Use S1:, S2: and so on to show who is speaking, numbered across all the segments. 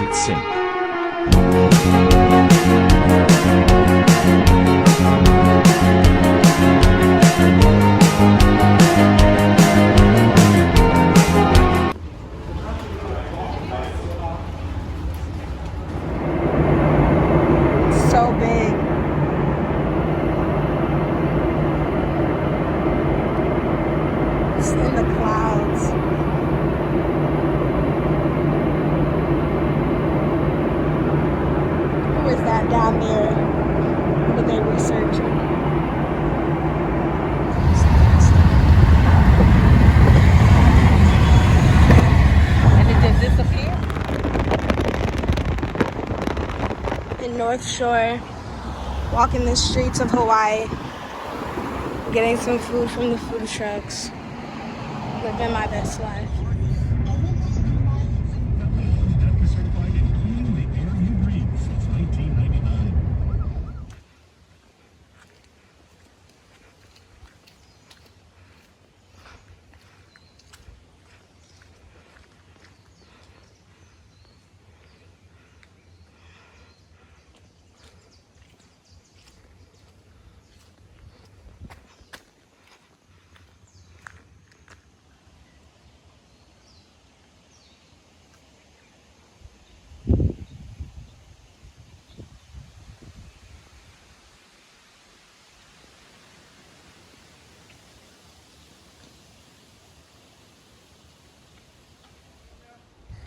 S1: it sink.
S2: So big. It's in the clouds. Who is that down there? What are they researching?
S3: And it just disappeared?
S2: In North Shore, walking the streets of Hawaii, getting some food from the food trucks, living my best life.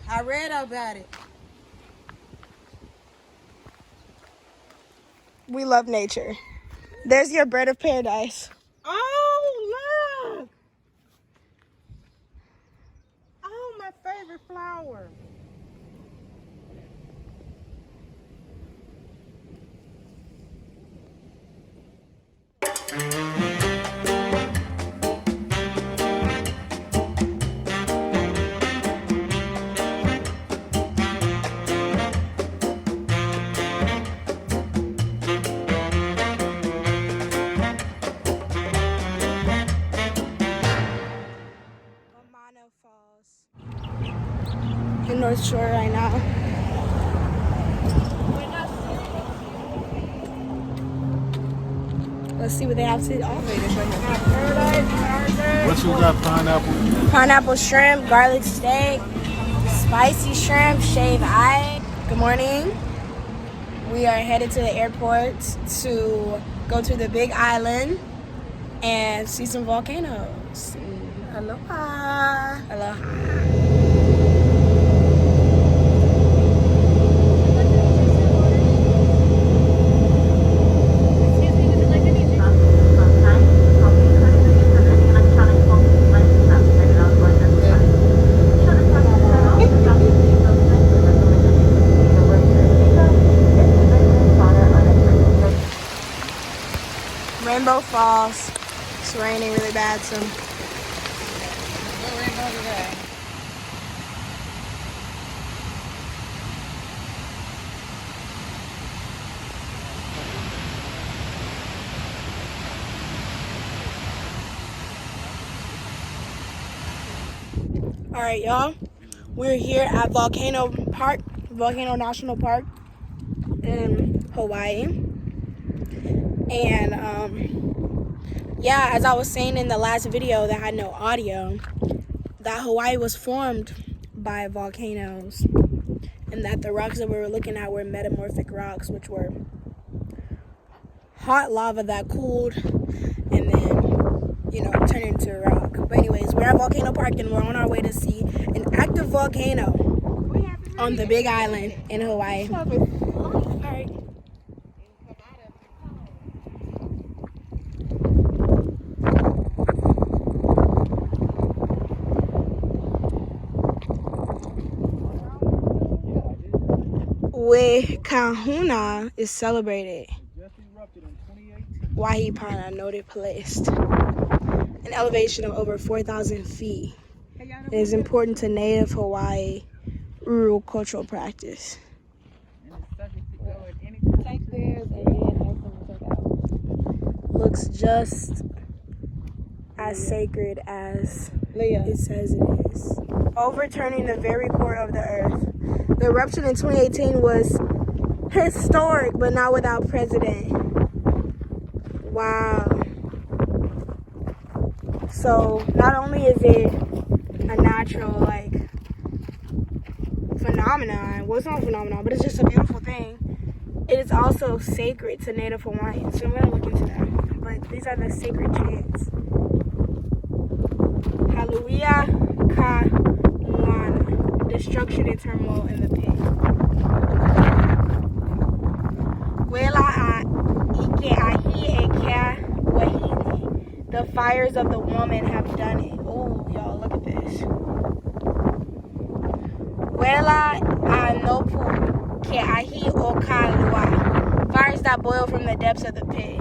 S3: I read about it.
S2: We love nature. There's your bird of paradise.
S3: Oh, look! Oh, my favorite flower.
S2: In North Shore right now. Let's see what they have to offer.
S1: What you got, pineapple?
S2: Pineapple shrimp, garlic steak, spicy shrimp, shaved ice. Good morning. We are headed to the airport to go to the Big Island and see some volcanoes. Aloha. Aloha. Rainbow Falls. It's raining really bad, so. All right, y'all. We're here at Volcano National Park in Hawaii. And yeah, as I was saying in the last video that had no audio, that Hawaii was formed by volcanoes, and that the rocks that we were looking at were metamorphic rocks, which were hot lava that cooled and then, you know, turned into a rock. But anyways, we're at Volcano Park and we're on our way to see an active volcano on the Big Island in Hawaii. All right. Kahuna is celebrated. Wahipana noted placed an elevation of over 4,000 feet. It is important to native Hawaii rural cultural practice. Looks just as sacred as it says it is. Overturning the very core of the earth, The eruption in 2018 was historic, but not without precedent. Wow. So not only is it a natural like phenomenon, well, it's not a phenomenon, but it's just a beautiful thing. It is also sacred to Native Hawaiians. So I'm gonna look into that. But these are the sacred chants. Hallelujah ka Moana. Destruction and turmoil in the pit. Wela a ike ahi e kia wahine. The fires of the woman have done it. Oh, y'all, look at this. Wela a nopu ke ahi o ka lua. Fires that boil from the depths of the pit.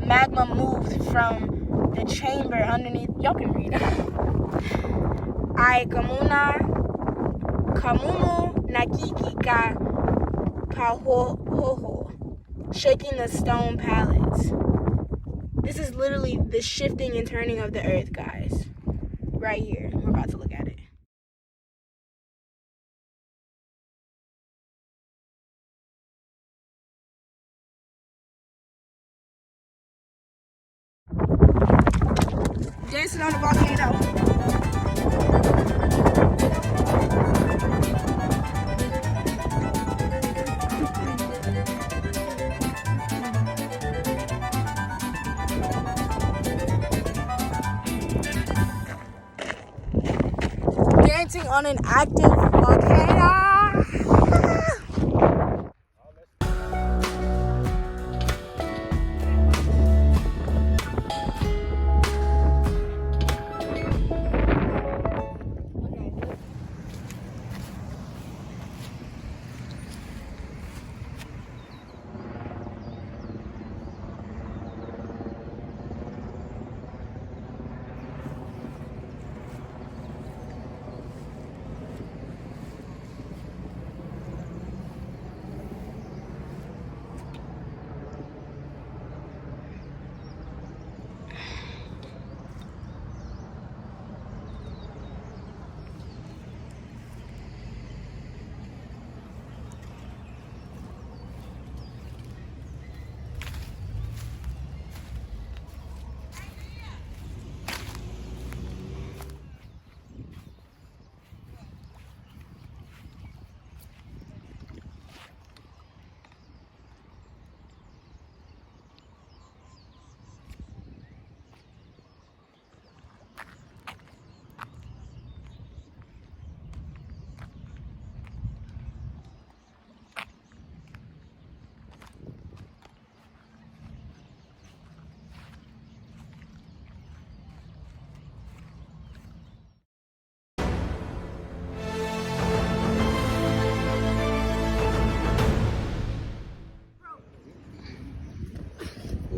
S2: Magma moved from the chamber underneath. Y'all can read. Ai kamumu nakiki ka pahoho. Shaking the stone pallets. This is literally the shifting and turning of the earth, guys. Right here. We're about to look at it. Dancing on the volcano. Dancing on an active volcano.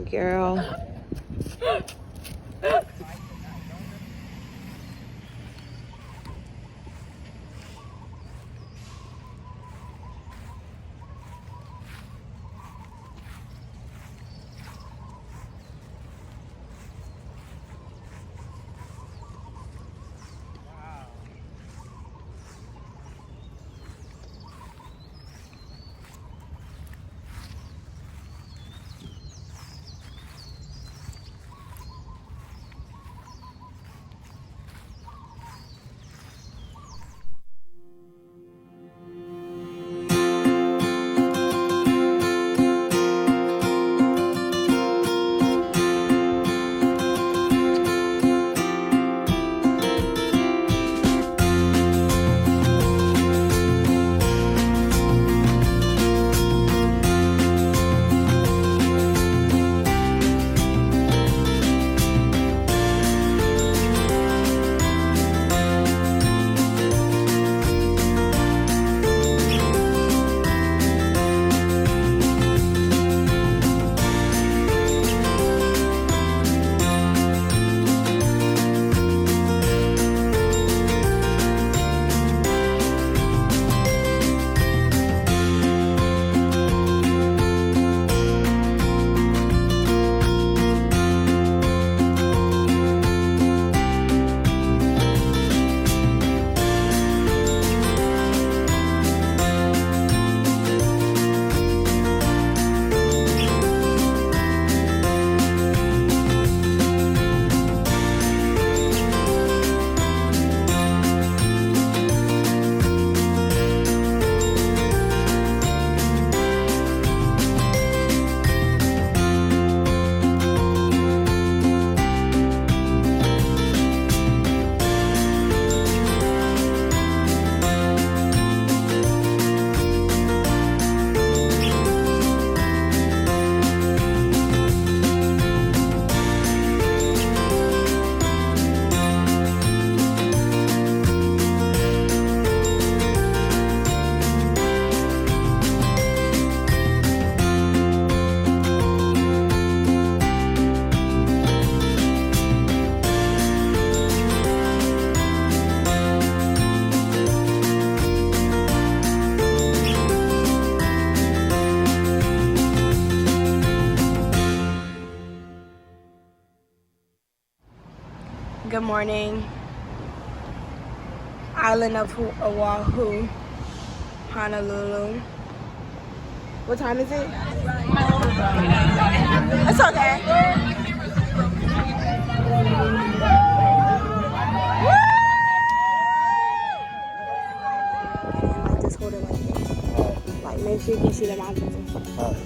S2: Girl. the morning. Island of Oahu, Honolulu. What time is it? It's okay. Like just hold it like this. Like make sure you can see the mountains and stuff.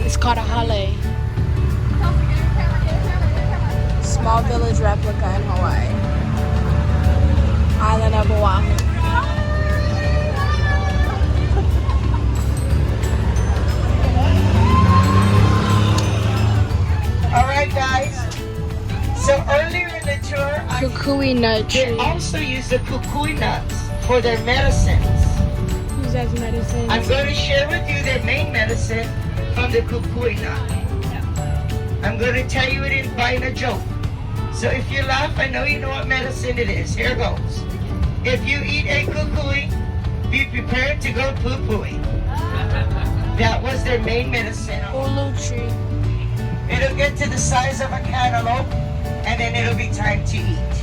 S2: It's called a hale. Small village replica in Hawaii. Island of Oahu.
S1: All right, guys. So earlier in the tour,
S2: Kukui nut
S1: they
S2: tree.
S1: also use the kukui nuts for their medicines.
S2: Use as medicine.
S1: I'm going to share with you their main medicine from the kukui nut. I'm going to tell you it in a joke. So if you laugh, I know you know what medicine it is. Here goes. If you eat a kukui, be prepared to go poo-pooing. That was their main medicine.
S2: Ulu tree.
S1: It'll get to the size of a cantaloupe, and then it'll be time to eat.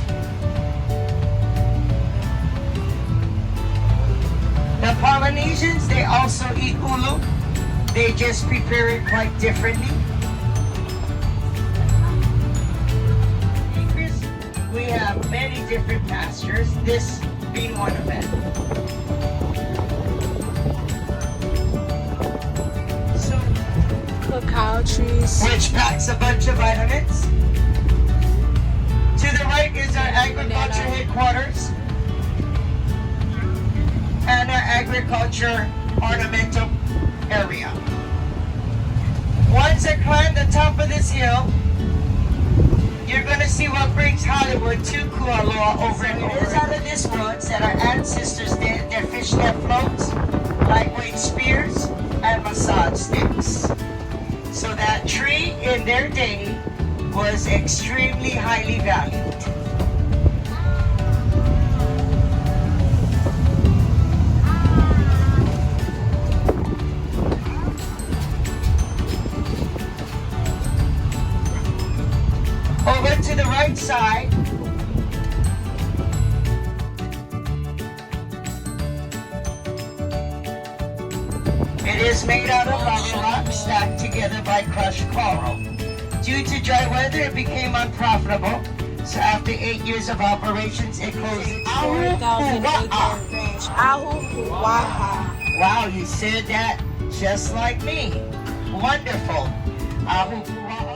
S1: The Polynesians, they also eat ulu. They just prepare it quite differently. We have many different pastures, this being one of them. So,
S2: Cacao trees.
S1: which packs a bunch of vitamins. To the right is our agriculture headquarters and our agriculture ornamental area. Once I climb the top of this hill, you're going to see what brings Hollywood to Kualoa over and over. It is out of this woods that our ancestors did their fishnet floats, lightweight spears, and massage sticks. So that tree in their day was extremely highly valued. Over to the right side, it is made out of lava rock stacked together by crushed coral. Due to dry weather, it became unprofitable. So after 8 years of operations, it closed.
S2: 4,000 acre ranch. Ahupua'a.
S1: Wow, you said that just like me. Wonderful. Ahupua'a.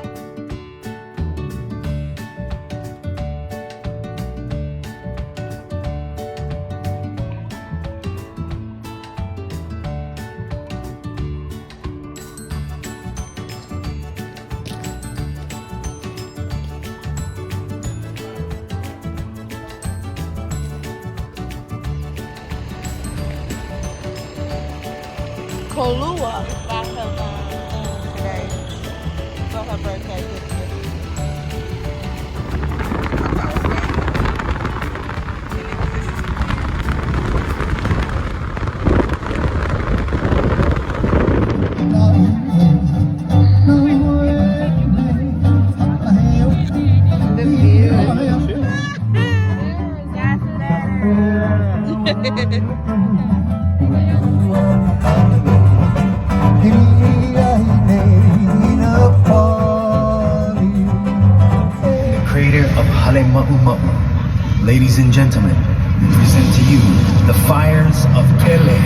S2: Kolua.
S3: Today. For her birthday. The
S4: creator of Hale Ma'uma'u. Ladies and gentlemen, we present to you the fires of Kele.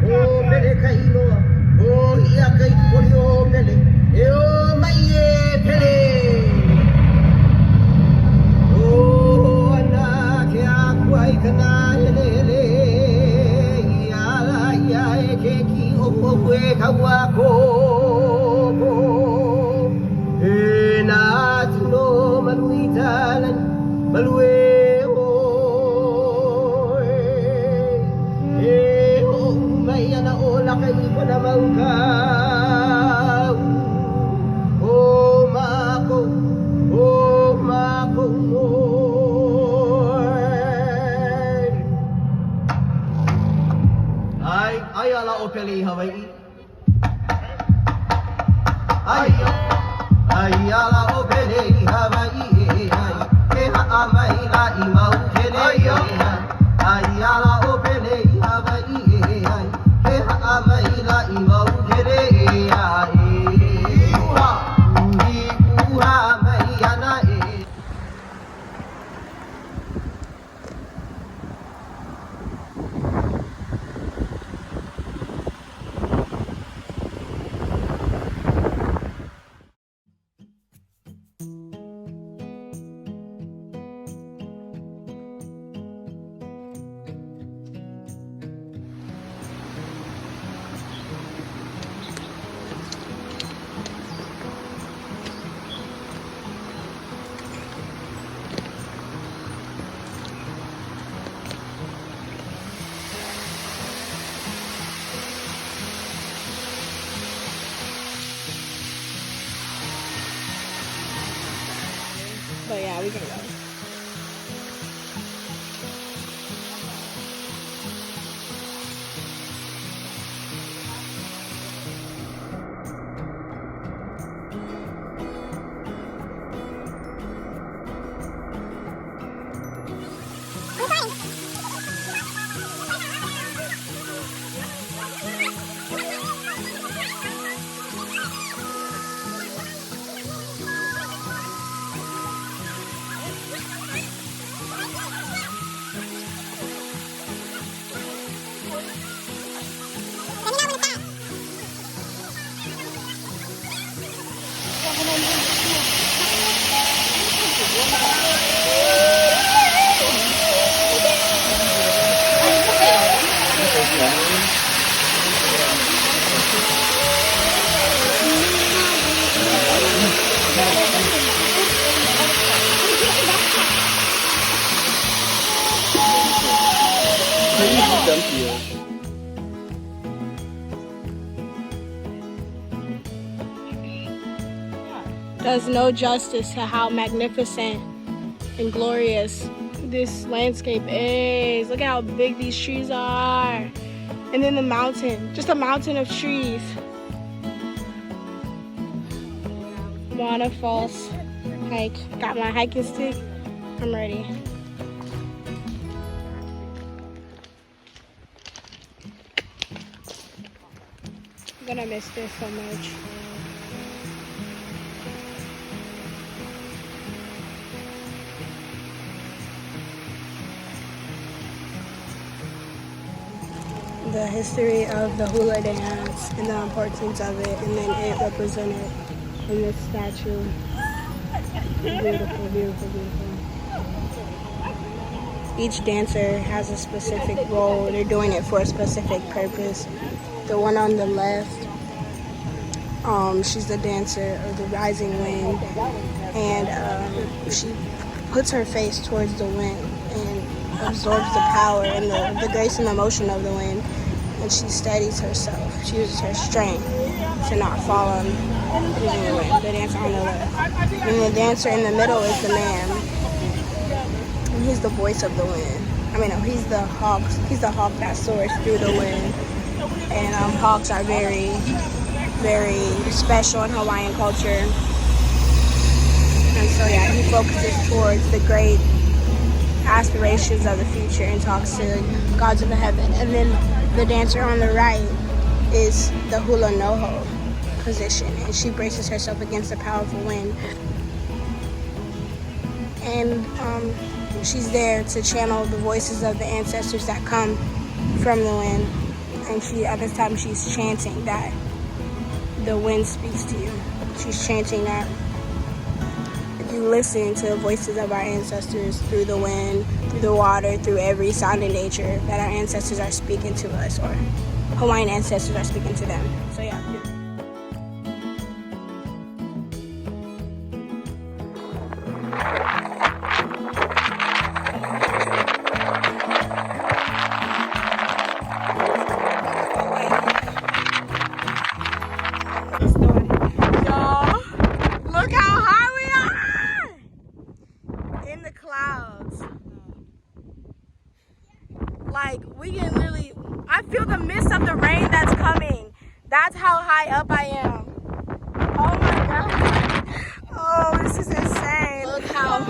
S1: Oh,
S5: opele Hawaii. Ayo, ayala opele Hawaii. Keha amai la ima opele. Ayo, ayala opele Hawaii. Keha amai la ima opele. Uha, uha mai ana e.
S2: But yeah, we can go. Does no justice to how magnificent and glorious this landscape is. Look at how big these trees are. And then the mountain, just a mountain of trees. Moana Falls hike. Got my hiking stick. I'm ready. I'm gonna miss this so much. The history of the hula dance and the importance of it, and then it represented in this statue. Beautiful, beautiful, beautiful. Each dancer has a specific role. They're doing it for a specific purpose. The one on the left, she's the dancer of the rising wind, and she puts her face towards the wind and absorbs the power and the grace and the motion of the wind, and she steadies herself. She uses her strength to not fall on using the wind. The dancer on the left. And the dancer in the middle is the man. And he's the voice of the wind. I mean, no, he's the hawk. He's the hawk that soars through the wind. And hawks are very, very special in Hawaiian culture. And so yeah, he focuses towards the great aspirations of the future and talks to gods of the heaven. And then the dancer on the right is the hula noho position, and she braces herself against the powerful wind. And she's there to channel the voices of the ancestors that come from the wind. And at this time she's chanting that the wind speaks to you. She's chanting that if you listen to the voices of our ancestors through the wind, through the water, through every sound in nature, that our ancestors are speaking to us, or Hawaiian ancestors are speaking to them. So yeah. Like, we can literally, I feel the mist of the rain that's coming. That's how high up I am. Oh my god. Oh, this is insane. Look how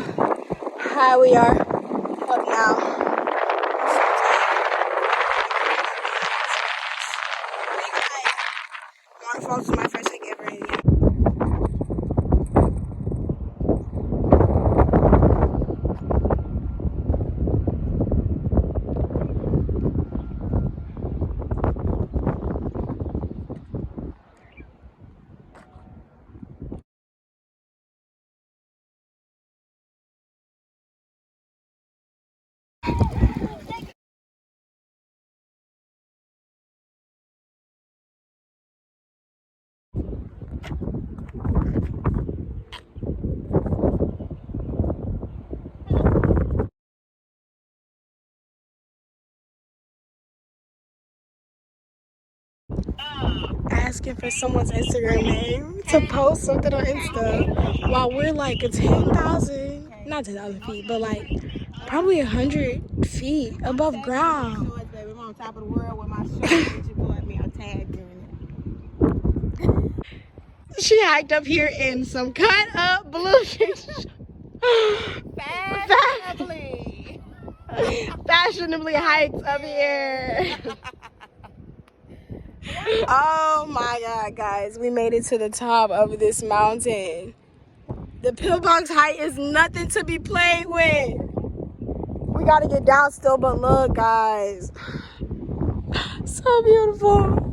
S2: high we are up now. Waterfalls is my first hike ever in here. Asking for someone's Instagram name to post something on Insta while we're like 10,000, not 10,000 feet, but like probably 100 feet above ground.
S3: I'm on top of the world with my shorts. You put me on tag doing it.
S2: She hiked up here in some cut up blue fashionably hiked up here. Oh my god, guys, we made it to the top of this mountain. The pillbox height is nothing to be played with. We gotta get down still, but look, guys, so beautiful.